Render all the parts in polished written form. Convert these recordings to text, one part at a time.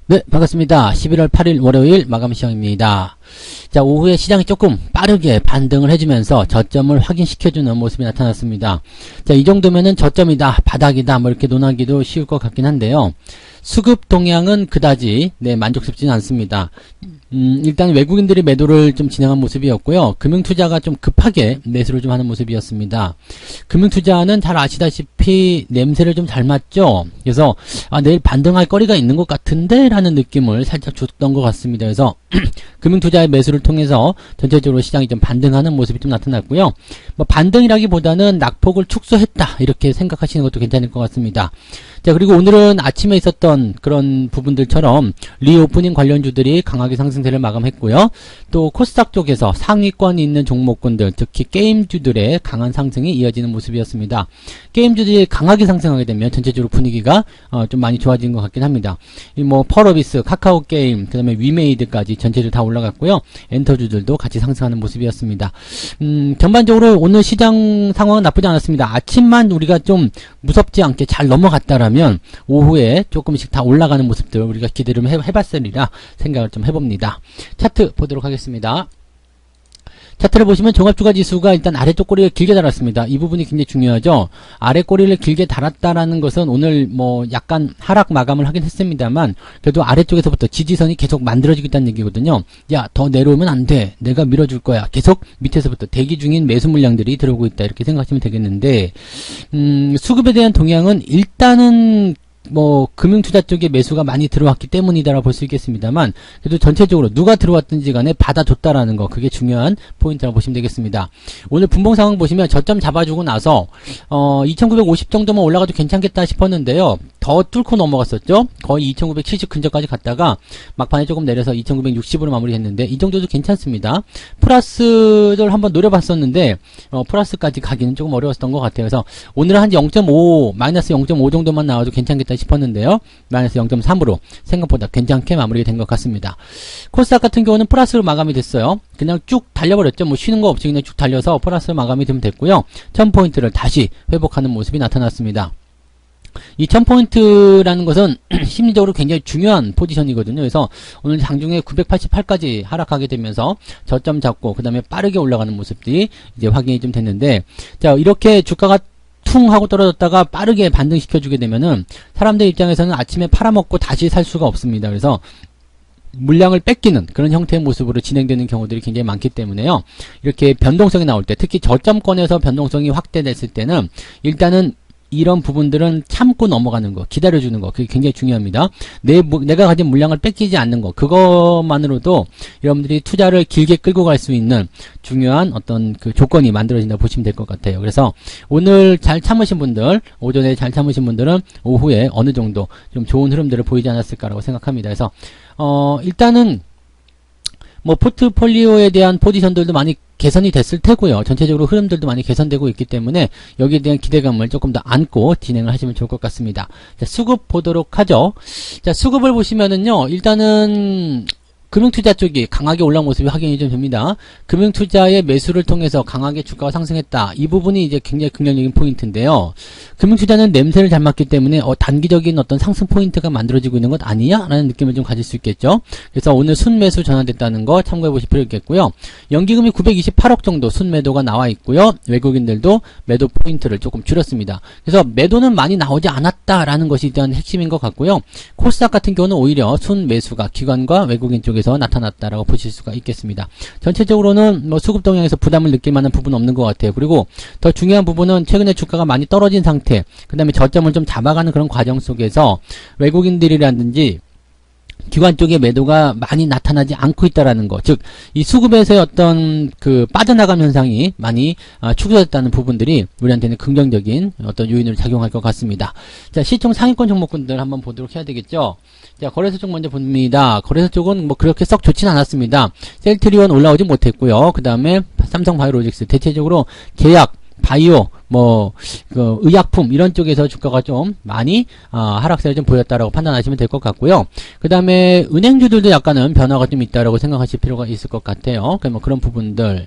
네, 반갑습니다. 11월 8일 월요일 마감 시황입니다. 자, 오후에 시장이 조금 빠르게 반등을 해주면서 저점을 확인시켜주는 모습이 나타났습니다. 자, 이 정도면은 저점이다, 바닥이다, 뭐 이렇게 논하기도 쉬울 것 같긴 한데요. 수급 동향은 그다지 만족스럽지는 않습니다. 일단 외국인들이 매도를 좀 진행한 모습이었고요. 금융투자가 좀 급하게 매수를 좀 하는 모습이었습니다. 금융투자는 잘 아시다시피 냄새를 좀 닮았죠. 그래서 내일 반등할 거리가 있는 것 같은데 라는 느낌을 살짝 줬던 것 같습니다. 그래서 금융투자의 매수를 통해서 전체적으로 시장이 좀 반등하는 모습이 좀 나타났고요. 뭐 반등이라기보다는 낙폭을 축소했다 이렇게 생각하시는 것도 괜찮을 것 같습니다. 자, 그리고 오늘은 아침에 있었던 그런 부분들처럼 리오프닝 관련주들이 강하게 상승세를 마감했고요. 또 코스닥 쪽에서 상위권이 있는 종목군들, 특히 게임주들의 강한 상승이 이어지는 모습이었습니다. 게임주들이 강하게 상승하게 되면 전체적으로 분위기가 좀 많이 좋아진 것 같긴 합니다. 뭐 펄어비스, 카카오게임, 그 다음에 위메이드까지 전체적으로 다 올라갔고요. 엔터주들도 같이 상승하는 모습이었습니다. 전반적으로 오늘 시장 상황은 나쁘지 않았습니다. 아침만 우리가 좀 무섭지 않게 잘 넘어갔다라면 오후에 조금씩 다 올라가는 모습들 우리가 기대를 해봤으리라 생각을 좀 해봅니다. 차트 보도록 하겠습니다. 차트를 보시면 종합주가지수가 일단 아래쪽 꼬리를 길게 달았습니다. 이 부분이 굉장히 중요하죠. 아래 꼬리를 길게 달았다라는 것은 오늘 뭐 약간 하락 마감을 하긴 했습니다만 그래도 아래쪽에서부터 지지선이 계속 만들어지고 있다는 얘기거든요. 야, 더 내려오면 안 돼. 내가 밀어줄 거야. 계속 밑에서부터 대기 중인 매수 물량들이 들어오고 있다. 이렇게 생각하시면 되겠는데 수급에 대한 동향은 일단은 뭐 금융투자 쪽에 매수가 많이 들어왔기 때문이다라고 볼 수 있겠습니다만 그래도 전체적으로 누가 들어왔든지 간에 받아줬다라는 거 그게 중요한 포인트라고 보시면 되겠습니다. 오늘 분봉 상황 보시면 저점 잡아주고 나서 2950 정도만 올라가도 괜찮겠다 싶었는데요. 더 뚫고 넘어갔었죠. 거의 2970 근처까지 갔다가 막판에 조금 내려서 2960으로 마무리했는데 이 정도도 괜찮습니다. 플러스를 한번 노려봤었는데 플러스까지 가기는 조금 어려웠던 것 같아요. 그래서 오늘은 한 0.5 마이너스 0.5 정도만 나와도 괜찮겠다 싶었는데요. 마이너스 0.3으로 생각보다 괜찮게 마무리가 된 것 같습니다. 코스닥 같은 경우는 플러스로 마감이 됐어요. 그냥 쭉 달려버렸죠. 뭐 쉬는 거 없이 그냥 쭉 달려서 플러스로 마감이 되면 됐고요. 1000포인트를 다시 회복하는 모습이 나타났습니다. 이 1000포인트라는 것은 심리적으로 굉장히 중요한 포지션이거든요. 그래서 오늘 장중에 988까지 하락하게 되면서 저점 잡고 그 다음에 빠르게 올라가는 모습들이 이제 확인이 좀 됐는데 자, 이렇게 주가가 퉁 하고 떨어졌다가 빠르게 반등시켜주게 되면은 사람들 입장에서는 아침에 팔아먹고 다시 살 수가 없습니다. 그래서 물량을 뺏기는 그런 형태의 모습으로 진행되는 경우들이 굉장히 많기 때문에요. 이렇게 변동성이 나올 때 특히 저점권에서 변동성이 확대됐을 때는 일단은 이런 부분들은 참고 넘어가는 거, 기다려주는 거, 그게 굉장히 중요합니다. 내가 가진 물량을 뺏기지 않는 거, 그것만으로도 여러분들이 투자를 길게 끌고 갈 수 있는 중요한 어떤 그 조건이 만들어진다고 보시면 될 것 같아요. 그래서 오늘 잘 참으신 분들, 오전에 잘 참으신 분들은 오후에 어느 정도 좀 좋은 흐름들을 보이지 않았을까라고 생각합니다. 그래서, 일단은, 뭐 포트폴리오에 대한 포지션들도 많이 개선이 됐을 테고요. 전체적으로 흐름들도 많이 개선되고 있기 때문에 여기에 대한 기대감을 조금 더 안고 진행을 하시면 좋을 것 같습니다. 자, 수급 보도록 하죠. 자, 수급을 보시면은요. 일단은 금융투자 쪽이 강하게 올라온 모습이 확인이 좀 됩니다. 금융투자의 매수를 통해서 강하게 주가가 상승했다. 이 부분이 이제 굉장히 긍정적인 포인트인데요. 금융투자는 냄새를 잘 맡기 때문에 단기적인 어떤 상승 포인트가 만들어지고 있는 것 아니야? 라는 느낌을 좀 가질 수 있겠죠. 그래서 오늘 순매수 전환됐다는 거 참고해 보실 필요 있겠고요. 연기금이 928억 정도 순매도가 나와 있고요. 외국인들도 매도 포인트를 조금 줄였습니다. 그래서 매도는 많이 나오지 않았다라는 것이 일단 핵심인 것 같고요. 코스닥 같은 경우는 오히려 순매수가 기관과 외국인 쪽에서 나타났다라고 보실 수가 있겠습니다. 전체적으로는 뭐 수급 동향에서 부담을 느낄 만한 부분은 없는 것 같아요. 그리고 더 중요한 부분은 최근에 주가가 많이 떨어진 상태, 그 다음에 저점을 좀 잡아가는 그런 과정 속에서 외국인들이라든지 기관 쪽의 매도가 많이 나타나지 않고 있다라는 거. 즉, 이 수급에서의 어떤 그 빠져나감 현상이 많이 축소됐다는 부분들이 우리한테는 긍정적인 어떤 요인으로 작용할 것 같습니다. 자, 시총 상위권 종목군들 한번 보도록 해야 되겠죠. 자, 거래소 쪽 먼저 봅니다. 거래소 쪽은 뭐 그렇게 썩 좋진 않았습니다. 셀트리온 올라오지 못했고요. 그 다음에 삼성바이오로직스 대체적으로 제약, 바이오, 의약품, 이런 쪽에서 주가가 좀 많이, 하락세를 좀 보였다라고 판단하시면 될 것 같고요. 그 다음에, 은행주들도 약간은 변화가 좀 있다라고 생각하실 필요가 있을 것 같아요. 뭐 그런 부분들.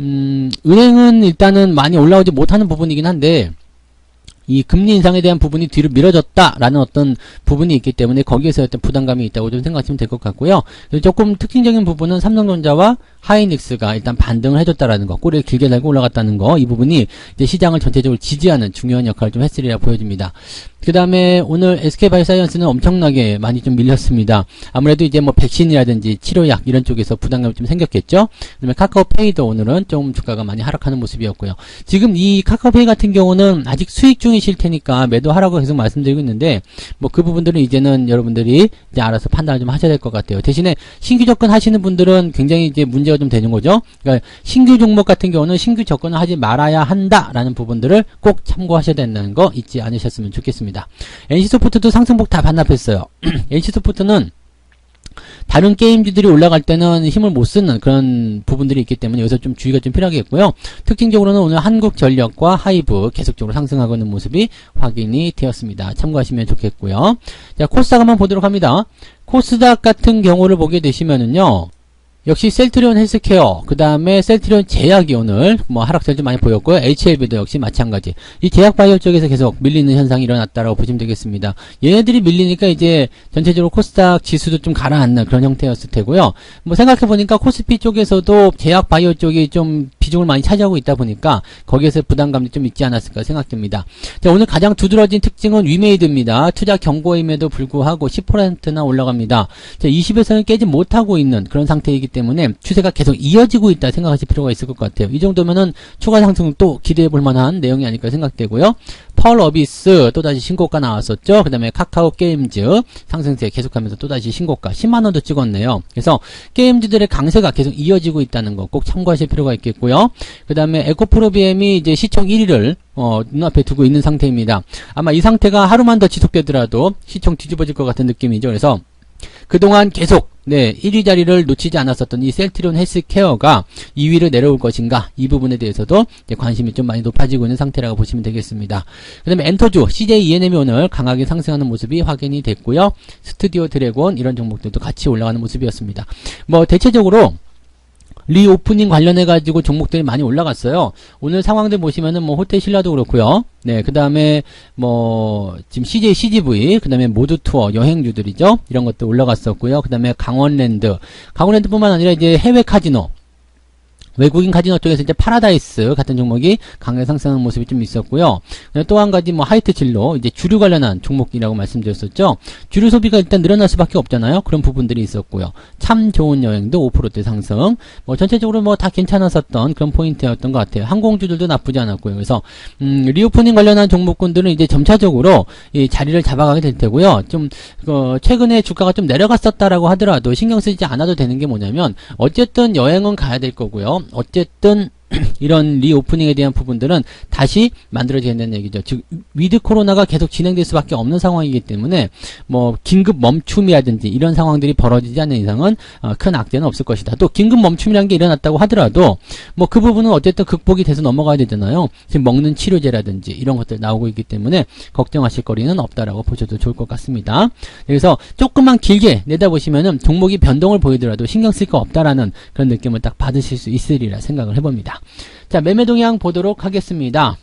은행은 일단은 많이 올라오지 못하는 부분이긴 한데, 이 금리 인상에 대한 부분이 뒤로 미뤄졌다라는 어떤 부분이 있기 때문에 거기에서 어떤 부담감이 있다고 좀 생각하시면 될 것 같고요. 조금 특징적인 부분은 삼성전자와 하이닉스가 일단 반등을 해줬다라는 거, 꼬리를 길게 달고 올라갔다는 거, 이 부분이 이제 시장을 전체적으로 지지하는 중요한 역할을 좀 했으리라 보여집니다. 그 다음에 오늘 SK바이오사이언스는 엄청나게 많이 좀 밀렸습니다. 아무래도 이제 뭐 백신이라든지 치료약 이런 쪽에서 부담감이 좀 생겼겠죠. 그 다음에 카카오페이도 오늘은 좀 주가가 많이 하락하는 모습이었고요. 지금 이 카카오페이 같은 경우는 아직 수익 중이실 테니까 매도하라고 계속 말씀드리고 있는데, 뭐 그 부분들은 이제는 여러분들이 이제 알아서 판단을 좀 하셔야 될 것 같아요. 대신에 신규 접근하시는 분들은 굉장히 이제 문제가 좀 되는 거죠. 그러니까 신규 종목 같은 경우는 신규 접근을 하지 말아야 한다라는 부분들을 꼭 참고하셔야 된다는 거 잊지 않으셨으면 좋겠습니다. NC소프트도 상승폭 다 반납했어요. NC소프트는 다른 게임주들이 올라갈 때는 힘을 못 쓰는 그런 부분들이 있기 때문에 여기서 좀 주의가 좀 필요하겠고요. 특징적으로는 오늘 한국전력과 하이브 계속적으로 상승하고 있는 모습이 확인이 되었습니다. 참고하시면 좋겠고요. 자, 코스닥 한번 보도록 합니다. 코스닥 같은 경우를 보게 되시면은요, 역시 셀트리온 헬스케어, 그 다음에 셀트리온 제약이 오늘 뭐 하락세를 좀 많이 보였고요. HLB도 역시 마찬가지. 이 제약 바이오 쪽에서 계속 밀리는 현상이 일어났다라고 보시면 되겠습니다. 얘네들이 밀리니까 이제 전체적으로 코스닥 지수도 좀 가라앉는 그런 형태였을 테고요. 뭐 생각해보니까 코스피 쪽에서도 제약 바이오 쪽이 좀 비중을 많이 차지하고 있다 보니까 거기에서 부담감이 좀 있지 않았을까 생각됩니다. 자, 오늘 가장 두드러진 특징은 위메이드입니다. 투자 경고임에도 불구하고 10%나 올라갑니다. 자, 20에서는 깨지 못하고 있는 그런 상태이기 때문에 추세가 계속 이어지고 있다 생각하실 필요가 있을 것 같아요. 이 정도면은 추가 상승 또 기대해 볼 만한 내용이 아닐까 생각되고요. 펄 어비스 또다시 신고가 나왔었죠. 그 다음에 카카오 게임즈 상승세 계속하면서 또다시 신고가 10만원도 찍었네요. 그래서 게임즈들의 강세가 계속 이어지고 있다는 거 꼭 참고하실 필요가 있겠고요. 그 다음에 에코프로비엠이 이제 시총 1위를 눈앞에 두고 있는 상태입니다. 아마 이 상태가 하루만 더 지속되더라도 시총 뒤집어질 것 같은 느낌이죠. 그래서 그동안 계속 1위 자리를 놓치지 않았었던 이 셀트리온 헬스케어가 2위로 내려올 것인가, 이 부분에 대해서도 이제 관심이 좀 많이 높아지고 있는 상태라고 보시면 되겠습니다. 그 다음에 엔터주, CJ ENM이 오늘 강하게 상승하는 모습이 확인이 됐고요. 스튜디오 드래곤 이런 종목들도 같이 올라가는 모습이었습니다. 뭐 대체적으로 리오프닝 관련해가지고 종목들이 많이 올라갔어요. 오늘 상황들 보시면은 뭐 호텔 신라도 그렇고요. 네, 그 다음에 뭐 지금 CJ CGV, 그 다음에 모두 투어 여행주들이죠. 이런 것도 올라갔었고요. 그 다음에 강원랜드뿐만 아니라 이제 해외 카지노, 외국인 카지노 쪽에서 이제 파라다이스 같은 종목이 강하게 상승하는 모습이 좀 있었고요. 또 한 가지 뭐 하이트 진로, 이제 주류 관련한 종목이라고 말씀드렸었죠. 주류 소비가 일단 늘어날 수밖에 없잖아요. 그런 부분들이 있었고요. 참 좋은 여행도 5% 상승. 뭐 전체적으로 뭐 다 괜찮았었던 그런 포인트였던 것 같아요. 항공주들도 나쁘지 않았고요. 그래서 리오프닝 관련한 종목군들은 이제 점차적으로 이 자리를 잡아가게 될 테고요. 좀 최근에 주가가 좀 내려갔었다라고 하더라도 신경 쓰지 않아도 되는 게 뭐냐면 어쨌든 여행은 가야 될 거고요. 어쨌든 이런 리오프닝에 대한 부분들은 다시 만들어져야 된다는 얘기죠. 즉 위드 코로나가 계속 진행될 수밖에 없는 상황이기 때문에 뭐 긴급 멈춤이라든지 이런 상황들이 벌어지지 않는 이상은 큰 악재는 없을 것이다. 또 긴급 멈춤이라는 게 일어났다고 하더라도 뭐 그 부분은 어쨌든 극복이 돼서 넘어가야 되잖아요. 지금 먹는 치료제라든지 이런 것들 나오고 있기 때문에 걱정하실 거리는 없다라고 보셔도 좋을 것 같습니다. 그래서 조금만 길게 내다보시면은 종목이 변동을 보이더라도 신경 쓸 거 없다라는 그런 느낌을 딱 받으실 수 있으리라 생각을 해봅니다. 자, 매매 동향 보도록 하겠습니다.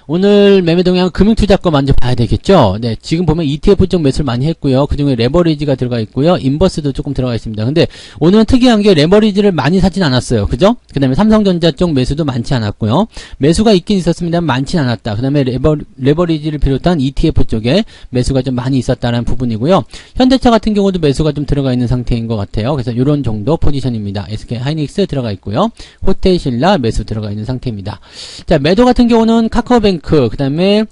오늘 매매 동향 금융투자 거 먼저 봐야 되겠죠. 네, 지금 보면 ETF 쪽 매수를 많이 했고요. 그 중에 레버리지가 들어가 있고요. 인버스도 조금 들어가 있습니다. 근데 오늘은 특이한 게 레버리지를 많이 사진 않았어요. 그죠? 그 다음에 삼성전자 쪽 매수도 많지 않았고요. 매수가 있긴 있었습니다만 많진 않았다. 그 다음에 레버리지를 비롯한 ETF 쪽에 매수가 좀 많이 있었다는 부분이고요. 현대차 같은 경우도 매수가 좀 들어가 있는 상태인 것 같아요. 그래서 이런 정도 포지션입니다. SK 하이닉스 들어가 있고요. 호텔 신라 매수 들어가 있는 상태입니다. 자, 매도 같은 경우는 카카오뱅크, 그 다음에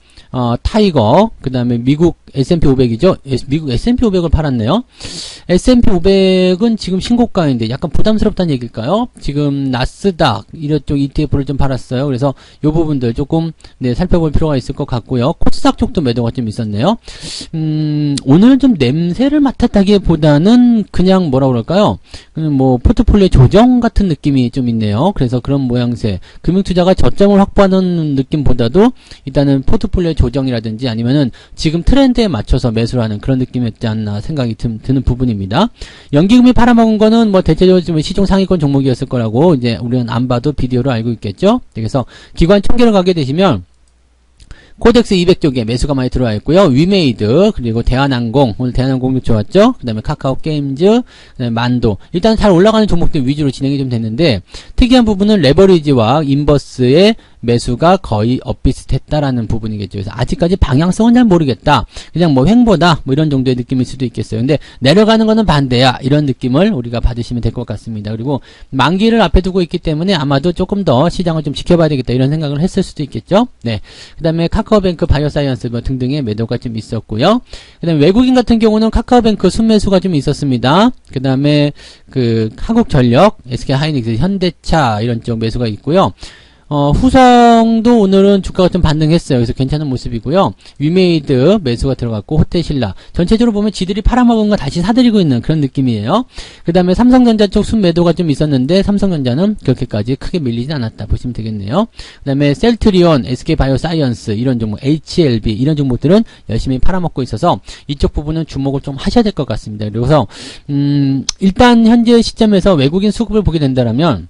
타이거, 그 다음에 미국 S&P 500이죠. 미국 S&P 500을 팔았네요. S&P 500은 지금 신고가인데 약간 부담스럽다는 얘기일까요? 지금 나스닥 이쪽 ETF를 좀 팔았어요. 그래서 이 부분들 조금 살펴볼 필요가 있을 것 같고요. 코스닥 쪽도 매도가 좀 있었네요. 오늘 좀 냄새를 맡았다기보다는 그냥 뭐라 그럴까요? 뭐 포트폴리오 조정 같은 느낌이 좀 있네요. 그래서 그런 모양새, 금융투자가 저점을 확보하는 느낌보다도 일단은 포트폴리오 조정이라든지 아니면은 지금 트렌드에 맞춰서 매수를 하는 그런 느낌이었지 않나 생각이 드는 부분입니다. 연기금이 팔아먹은 거는 뭐 대체적으로 지금 시중 상위권 종목이었을 거라고 이제 우리는 안 봐도 비디오로 알고 있겠죠. 그래서 기관 총계로 가게 되시면 코덱스 200쪽에 매수가 많이 들어와 있고요. 위메이드, 그리고 대한항공, 오늘 대한항공도 좋았죠. 그 다음에 카카오 게임즈, 그다음에 만도. 일단 잘 올라가는 종목들 위주로 진행이 좀 됐는데, 특이한 부분은 레버리지와 인버스의 매수가 거의 엇비슷했다라는 부분이겠죠. 그래서 아직까지 방향성은 잘 모르겠다. 그냥 뭐 횡보다 뭐 이런 정도의 느낌일 수도 있겠어요. 근데 내려가는 거는 반대야. 이런 느낌을 우리가 받으시면 될 것 같습니다. 그리고 만기를 앞에 두고 있기 때문에 아마도 조금 더 시장을 좀 지켜봐야 되겠다. 이런 생각을 했을 수도 있겠죠. 네. 그 다음에 카카오뱅크, 바이오사이언스 뭐 등등의 매도가 좀 있었고요. 그 다음에 외국인 같은 경우는 카카오뱅크 순매수가 좀 있었습니다. 그 다음에 그 한국전력, SK하이닉스, 현대차 이런 쪽 매수가 있고요. 후성도 오늘은 주가가 좀 반등했어요. 그래서 괜찮은 모습이고요. 위메이드 매수가 들어갔고, 호텔신라. 전체적으로 보면 지들이 팔아먹은 거 다시 사들이고 있는 그런 느낌이에요. 그 다음에 삼성전자 쪽 순매도가 좀 있었는데, 삼성전자는 그렇게까지 크게 밀리진 않았다. 보시면 되겠네요. 그 다음에 셀트리온, SK바이오사이언스, 이런 종목, HLB, 이런 종목들은 열심히 팔아먹고 있어서 이쪽 부분은 주목을 좀 하셔야 될 것 같습니다. 그래서, 일단 현재 시점에서 외국인 수급을 보게 된다면,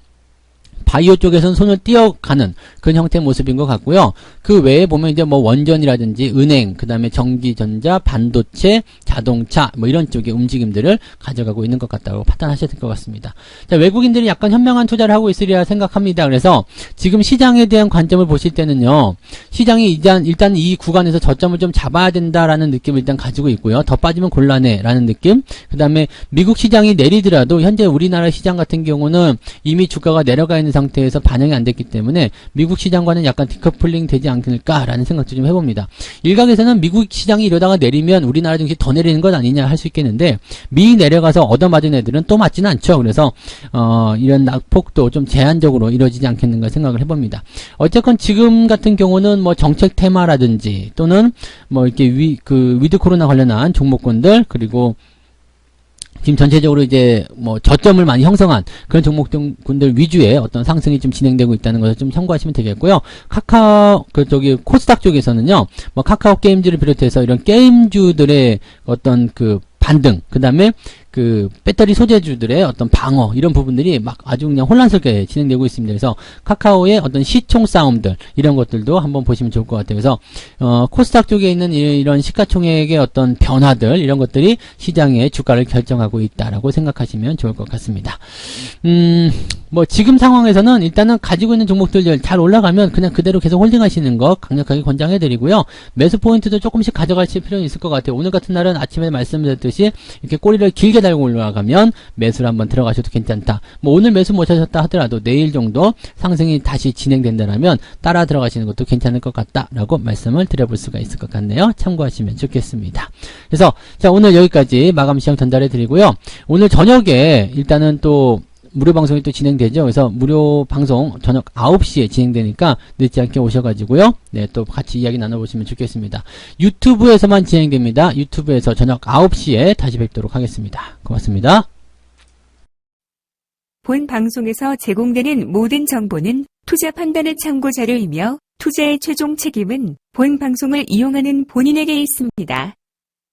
바이오 쪽에서는 손을 띄어가는 그런 형태의 모습인 것 같고요. 그 외에 보면 이제 뭐 원전이라든지 은행, 그 다음에 전기전자, 반도체, 자동차 뭐 이런 쪽의 움직임들을 가져가고 있는 것 같다고 판단하셔야 될 것 같습니다. 자, 외국인들이 약간 현명한 투자를 하고 있으리라 생각합니다. 그래서 지금 시장에 대한 관점을 보실 때는요. 시장이 일단 이 구간에서 저점을 좀 잡아야 된다라는 느낌을 일단 가지고 있고요. 더 빠지면 곤란해라는 느낌. 그 다음에 미국 시장이 내리더라도 현재 우리나라 시장 같은 경우는 이미 주가가 내려가 있는 상태에서 반영이 안 됐기 때문에 미국 시장과는 약간 디커플링 되지 않을까라는 생각도 좀 해봅니다. 일각에서는 미국 시장이 이러다가 내리면 우리나라 증시 더 내리는 것 아니냐 할 수 있겠는데 미 내려가서 얻어맞은 애들은 또 맞지는 않죠. 그래서 이런 낙폭도 좀 제한적으로 이루어지지 않겠는가 생각을 해봅니다. 어쨌건 지금 같은 경우는 뭐 정책 테마라든지 또는 뭐 이렇게 위드 코로나 관련한 종목군들 그리고 지금 전체적으로 이제 뭐 저점을 많이 형성한 그런 종목군들 위주의 어떤 상승이 좀 진행되고 있다는 것을 좀 참고하시면 되겠고요. 코스닥 쪽에서는요, 뭐 카카오 게임즈를 비롯해서 이런 게임주들의 어떤 그 반등, 그 다음에 그 배터리 소재주들의 어떤 방어 이런 부분들이 막 아주 그냥 혼란스럽게 진행되고 있습니다. 그래서 카카오의 어떤 시총 싸움들 이런 것들도 한번 보시면 좋을 것 같아요. 그래서 코스닥 쪽에 있는 이런 시가총액의 어떤 변화들 이런 것들이 시장의 주가를 결정하고 있다라고 생각하시면 좋을 것 같습니다. 뭐 지금 상황에서는 일단은 가지고 있는 종목들 잘 올라가면 그냥 그대로 계속 홀딩하시는 거 강력하게 권장해드리고요. 매수 포인트도 조금씩 가져가실 필요는 있을 것 같아요. 오늘 같은 날은 아침에 말씀드렸듯이 이렇게 꼬리를 길게 달고 올라가면 매수를 한번 들어가셔도 괜찮다. 뭐 오늘 매수 못 하셨다 하더라도 내일 정도 상승이 다시 진행된다면 따라 들어가시는 것도 괜찮을 것 같다라고 말씀을 드려볼 수가 있을 것 같네요. 참고하시면 좋겠습니다. 그래서 자 오늘 여기까지 마감 시장 전달해 드리고요. 오늘 저녁에 일단은 또 무료 방송이 또 진행되죠. 그래서 무료 방송 저녁 9시에 진행되니까 늦지 않게 오셔가지고요. 네, 또 같이 이야기 나눠보시면 좋겠습니다. 유튜브에서만 진행됩니다. 유튜브에서 저녁 9시에 다시 뵙도록 하겠습니다. 고맙습니다. 본 방송에서 제공되는 모든 정보는 투자 판단의 참고 자료이며 투자의 최종 책임은 본 방송을 이용하는 본인에게 있습니다.